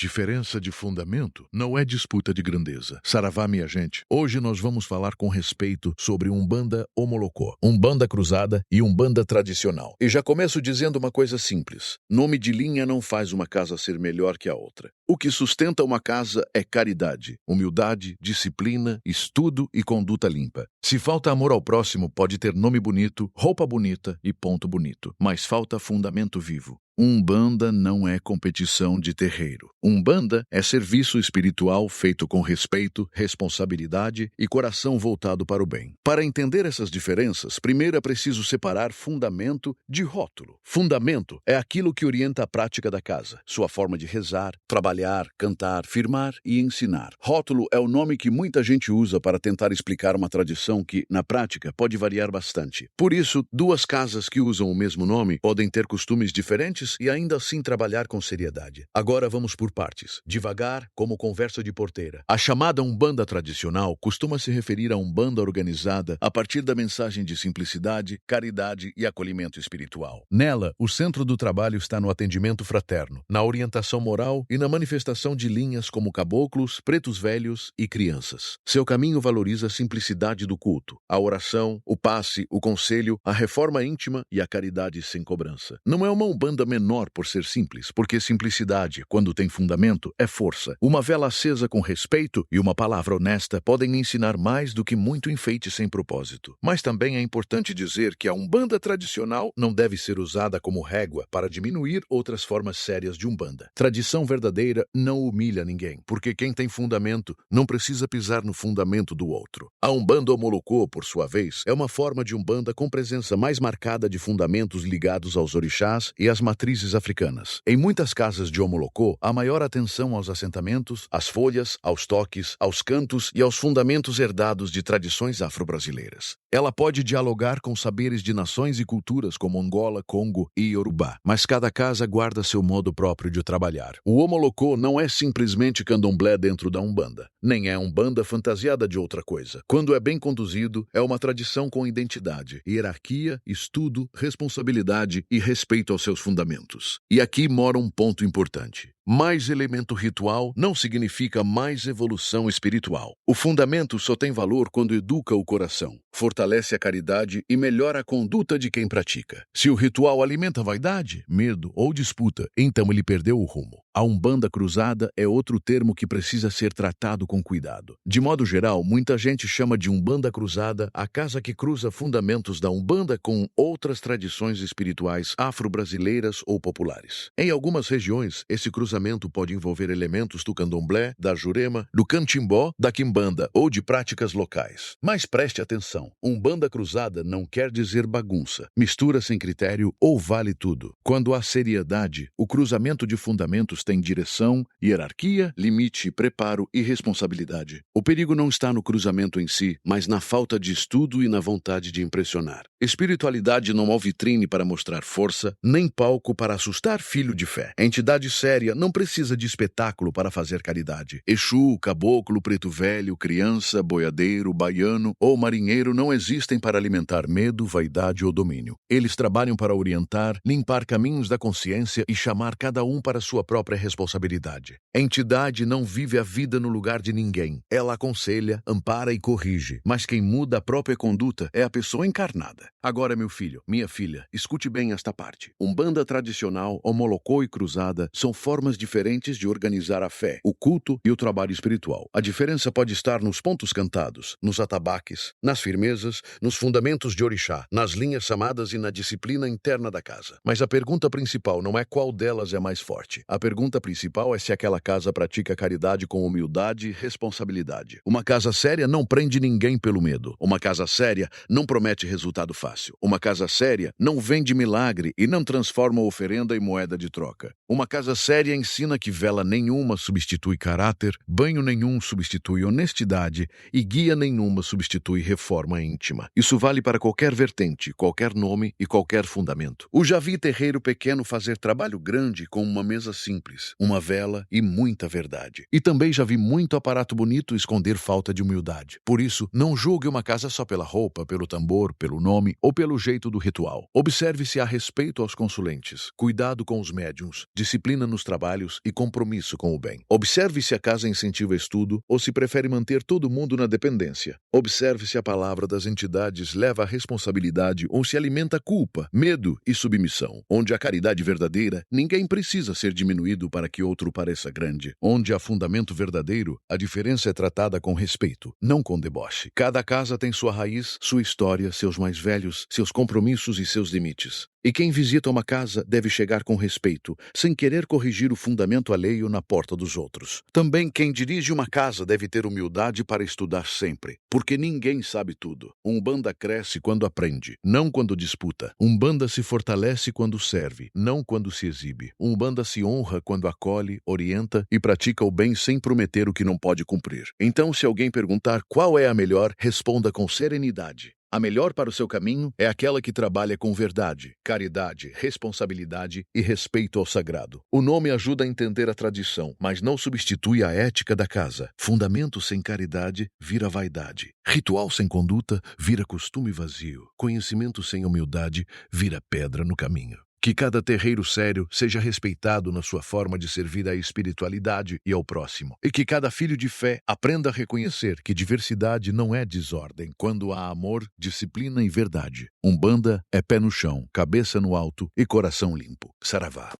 Diferença de fundamento não é disputa de grandeza. Saravá, minha gente. Hoje nós vamos falar com respeito sobre Umbanda Omolocô, Umbanda cruzada e Umbanda tradicional. E já começo dizendo uma coisa simples. Nome de linha não faz uma casa ser melhor que a outra. O que sustenta uma casa é caridade, humildade, disciplina, estudo e conduta limpa. Se falta amor ao próximo, pode ter nome bonito, roupa bonita e ponto bonito, mas falta fundamento vivo. Umbanda não é competição de terreiro. Umbanda é serviço espiritual feito com respeito, responsabilidade e coração voltado para o bem. Para entender essas diferenças, primeiro é preciso separar fundamento de rótulo. Fundamento é aquilo que orienta a prática da casa, sua forma de rezar, trabalhar, cantar, firmar e ensinar. Rótulo é o nome que muita gente usa para tentar explicar uma tradição que, na prática, pode variar bastante. Por isso, duas casas que usam o mesmo nome podem ter costumes diferentes e ainda assim trabalhar com seriedade. Agora vamos por partes, devagar, como conversa de porteira. A chamada Umbanda tradicional costuma se referir a Umbanda organizada a partir da mensagem de simplicidade, caridade e acolhimento espiritual. Nela, o centro do trabalho está no atendimento fraterno, na orientação moral e na manifestação de linhas como caboclos, pretos velhos e crianças. Seu caminho valoriza a simplicidade do culto, a oração, o passe, o conselho, a reforma íntima e a caridade sem cobrança. Não é uma Umbanda menor por ser simples, porque simplicidade, quando tem fundamento, é força. Uma vela acesa com respeito e uma palavra honesta podem ensinar mais do que muito enfeite sem propósito. Mas também é importante dizer que a Umbanda tradicional não deve ser usada como régua para diminuir outras formas sérias de Umbanda. Tradição verdadeira não humilha ninguém, porque quem tem fundamento não precisa pisar no fundamento do outro. A Umbanda Omolocô, por sua vez, é uma forma de Umbanda com presença mais marcada de fundamentos ligados aos orixás e às matrizes africanas. Em muitas casas de Omolocô, há maior atenção aos assentamentos, às folhas, aos toques, aos cantos e aos fundamentos herdados de tradições afro-brasileiras. Ela pode dialogar com saberes de nações e culturas como Angola, Congo e Yorubá, mas cada casa guarda seu modo próprio de trabalhar. O Omolocô não é simplesmente candomblé dentro da Umbanda, nem é Umbanda fantasiada de outra coisa. Quando é bem conduzido, é uma tradição com identidade, hierarquia, estudo, responsabilidade e respeito aos seus fundamentos. E aqui mora um ponto importante. Mais elemento ritual não significa mais evolução espiritual. O fundamento só tem valor quando educa o coração, fortalece a caridade e melhora a conduta de quem pratica. Se o ritual alimenta vaidade, medo ou disputa, então ele perdeu o rumo. A Umbanda cruzada é outro termo que precisa ser tratado com cuidado. De modo geral, muita gente chama de Umbanda cruzada a casa que cruza fundamentos da Umbanda com outras tradições espirituais afro-brasileiras ou populares. Em algumas regiões, esse cruzamento pode envolver elementos do candomblé, da jurema, do cantimbó, da quimbanda ou de práticas locais. Mas preste atenção, Umbanda cruzada não quer dizer bagunça, mistura sem critério ou vale tudo. Quando há seriedade, o cruzamento de fundamentos tem direção, hierarquia, limite, preparo e responsabilidade. O perigo não está no cruzamento em si, mas na falta de estudo e na vontade de impressionar. Espiritualidade não é vitrine para mostrar força, nem palco para assustar filho de fé. Entidade séria não precisa de espetáculo para fazer caridade. Exu, caboclo, preto velho, criança, boiadeiro, baiano ou marinheiro não existem para alimentar medo, vaidade ou domínio. Eles trabalham para orientar, limpar caminhos da consciência e chamar cada um para sua própria responsabilidade. A entidade não vive a vida no lugar de ninguém. Ela aconselha, ampara e corrige, mas quem muda a própria conduta é a pessoa encarnada. Agora, meu filho, minha filha, escute bem esta parte. Umbanda tradicional, Omolocô e cruzada são formas diferentes de organizar a fé, o culto e o trabalho espiritual. A diferença pode estar nos pontos cantados, nos atabaques, nas firmezas, nos fundamentos de orixá, nas linhas chamadas e na disciplina interna da casa. Mas a pergunta principal não é qual delas é mais forte. A pergunta principal é se aquela casa pratica caridade com humildade e responsabilidade. Uma casa séria não prende ninguém pelo medo. Uma casa séria não promete resultado fácil. Uma casa séria não vende milagre e não transforma oferenda em moeda de troca. Uma casa séria ensina que vela nenhuma substitui caráter, banho nenhum substitui honestidade e guia nenhuma substitui reforma íntima. Isso vale para qualquer vertente, qualquer nome e qualquer fundamento. Eu já vi terreiro pequeno fazer trabalho grande com uma mesa simples, uma vela e muita verdade. E também já vi muito aparato bonito esconder falta de humildade. Por isso, não julgue uma casa só pela roupa, pelo tambor, pelo nome ou pelo jeito do ritual. Observe se há respeito aos consulentes, cuidado com os médiuns, disciplina nos trabalhos trabalhos e compromisso com o bem. Observe se a casa incentiva estudo ou se prefere manter todo mundo na dependência. Observe se a palavra das entidades leva à responsabilidade ou se alimenta culpa, medo e submissão. Onde há caridade verdadeira, ninguém precisa ser diminuído para que outro pareça grande. Onde há fundamento verdadeiro, a diferença é tratada com respeito, não com deboche. Cada casa tem sua raiz, sua história, seus mais velhos, seus compromissos e seus limites. E quem visita uma casa deve chegar com respeito, sem querer corrigir o fundamento alheio na porta dos outros. Também quem dirige uma casa deve ter humildade para estudar sempre, porque ninguém sabe tudo. Umbanda cresce quando aprende, não quando disputa. Umbanda se fortalece quando serve, não quando se exibe. Umbanda se honra quando acolhe, orienta e pratica o bem sem prometer o que não pode cumprir. Então, se alguém perguntar qual é a melhor, responda com serenidade. A melhor para o seu caminho é aquela que trabalha com verdade, caridade, responsabilidade e respeito ao sagrado. O nome ajuda a entender a tradição, mas não substitui a ética da casa. Fundamento sem caridade vira vaidade. Ritual sem conduta vira costume vazio. Conhecimento sem humildade vira pedra no caminho. Que cada terreiro sério seja respeitado na sua forma de servir à espiritualidade e ao próximo. E que cada filho de fé aprenda a reconhecer que diversidade não é desordem, quando há amor, disciplina e verdade. Umbanda é pé no chão, cabeça no alto e coração limpo. Saravá.